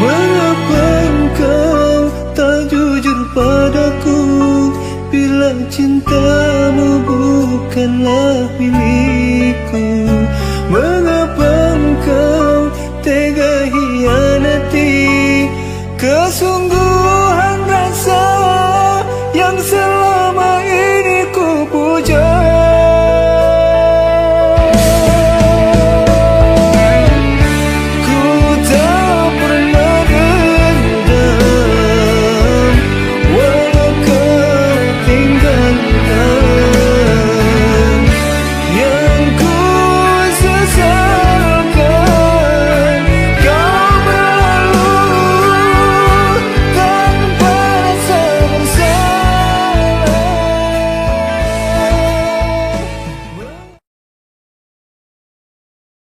Mengapa engkau tak jujur padaku bila cintamu bukanlah milikku? Mengapa engkau tega hianati kesungguhan rasa yang selama ini ku puja? Ku tak pernah dendam walau kau tinggal